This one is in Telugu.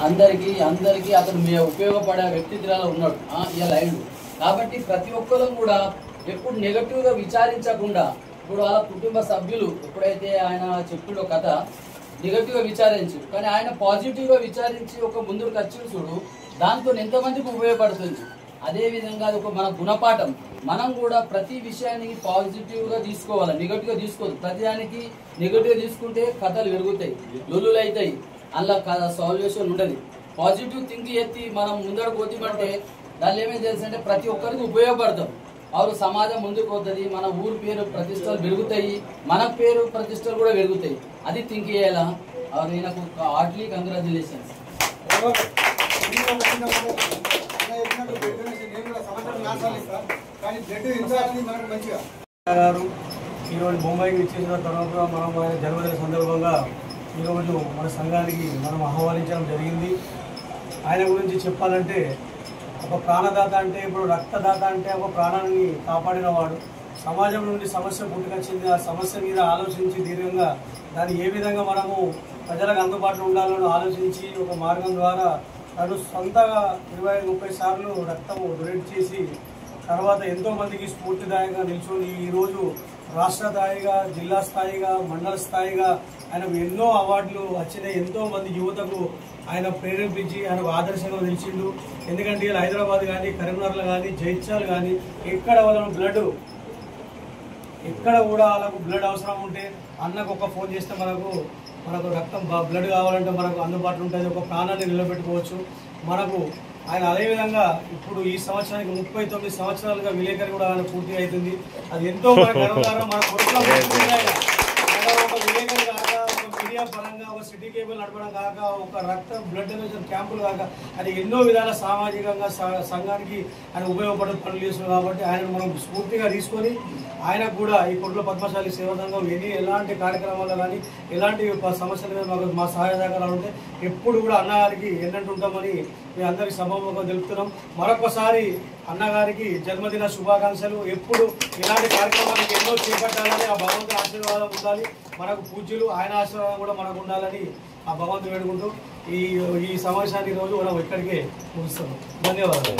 అందరికీ అతను ఉపయోగపడే వ్యక్తిత్వాలు ఉన్నాడు ఇలా లైన్ కాబట్టి ప్రతి ఒక్కరు కూడా ఎప్పుడు నెగటివ్గా విచారించకుండా ఇప్పుడు వాళ్ళ కుటుంబ సభ్యులు ఎప్పుడైతే ఆయన చెప్పుడో కథ నెగటివ్గా విచారించు కానీ ఆయన పాజిటివ్గా విచారించి ఒక ముందుకు వచ్చి చూడు దాంతో ఎంతమందికి ఉపయోగపడుతుంది. అదేవిధంగా అది ఒక మన గుణపాఠం. మనం కూడా ప్రతి విషయానికి పాజిటివ్గా తీసుకోవాలి, నెగటివ్గా తీసుకోవద్దు. ప్రతిదానికి నెగటివ్గా తీసుకుంటే కథలు పెరుగుతాయి, లొల్లులు అవుతాయి, అందులో సాల్యూషన్ ఉండదు. పాజిటివ్ థింక్ ఎత్తి మనం ముందరకు పోతామంటే దానిలో ఏమేమి తెలుసంటే ప్రతి ఒక్కరికి ఉపయోగపడతాం. వారు సమాజం ముందుకు పోతుంది, మన ఊరు పేరు ప్రతిష్టలు పెరుగుతాయి, మన పేరు ప్రతిష్టలు కూడా పెరుగుతాయి. అది థింక్ చేయాలా. నాకు హార్ట్లీ కంగ్రాచులేషన్స్. ఈరోజు ముంబైకి ఇచ్చేసిన తర్వాత మనం ఆయన జన్మదిన సందర్భంగా ఈరోజు మన సంఘానికి మనం ఆహ్వానించడం జరిగింది. ఆయన గురించి చెప్పాలంటే ఒక ప్రాణదాత అంటే ఇప్పుడు రక్తదాత అంటే ఒక ప్రాణాన్ని కాపాడిన వాడు. సమాజం నుండి సమస్య పుట్టుకొచ్చింది, ఆ సమస్య మీద ఆలోచించి దీర్ఘంగా దాన్ని ఏ విధంగా మనము ప్రజలకు అందుబాటులో ఉండాలని ఆలోచించి ఒక మార్గం ద్వారా తను సొంతగా 20-30 సార్లు రక్తం డొనేట్ చేసి తర్వాత ఎంతోమందికి స్ఫూర్తిదాయంగా నిల్చొని ఈరోజు రాష్ట్ర స్థాయిగా, జిల్లా స్థాయిగా, మండల స్థాయిగా ఆయనకు ఎన్నో అవార్డులు వచ్చినాయి. ఎంతోమంది యువతకు ఆయన ప్రేరేపించి ఆయనకు ఆదర్శంగా నిలిచిండు. ఎందుకంటే హైదరాబాద్ కానీ, కరీంనగర్లో కానీ, జైత్యాలు కానీ ఎక్కడ వాళ్ళను ఎక్కడ కూడా వాళ్ళకు బ్లడ్ అవసరం ఉంటే అన్నకు ఒక ఫోన్ చేస్తే మనకు రక్తం బ్లడ్ కావాలంటే మనకు అందుబాటులో ఉంటుంది. ఒక ప్రాణాన్ని నిలబెట్టుకోవచ్చు మనకు. ఆయన అదేవిధంగా ఇప్పుడు ఈ సంవత్సరానికి 39 సంవత్సరాలుగా విలేకరి కూడా ఆయన పూర్తి అవుతుంది. అది ఎంతో మన గర్వకారం. మన కొడుకులో ఒక విలేకరి కాక, ఒక మీడియా పరంగా, ఒక సిటీ కేబుల్ నడపడం కాక, ఒక రక్త బ్లడ్ డొనేషన్ క్యాంపులు కాక అది ఎన్నో విధాల సామాజికంగా సంఘానికి ఆయన ఉపయోగపడే పనులు చేస్తున్నారు. కాబట్టి ఆయనను మనం స్ఫూర్తిగా తీసుకొని ఆయనకు కూడా ఈ కొట్ల పద్మశాలి సేవా సంఘం ఎలాంటి కార్యక్రమాలు కానీ ఎలాంటి సమస్యల మీద మా సహాయ సహకారాలు ఉంటే ఎప్పుడు కూడా అన్నగారికి ఎన్నట్టు ఉంటామని మీ అందరికీ సభాముఖంగా తెలుపుతున్నాం. మరొకసారి అన్నగారికి జన్మదిన శుభాకాంక్షలు. ఎప్పుడు ఇలాంటి కార్యక్రమాలకు ఎన్నో చేపట్టాలని ఆ భగవంతుని ఆశీర్వాదం ఉండాలి. మనకు పూజ్యులు ఆయన ఆశీర్వాదం కూడా మనకు ఉండాలని ఆ భగవంతుని వేడుకుంటూ ఈ సమావేశాన్ని రోజు మనం ఇక్కడికే ముగిస్తున్నాం. ధన్యవాదాలు.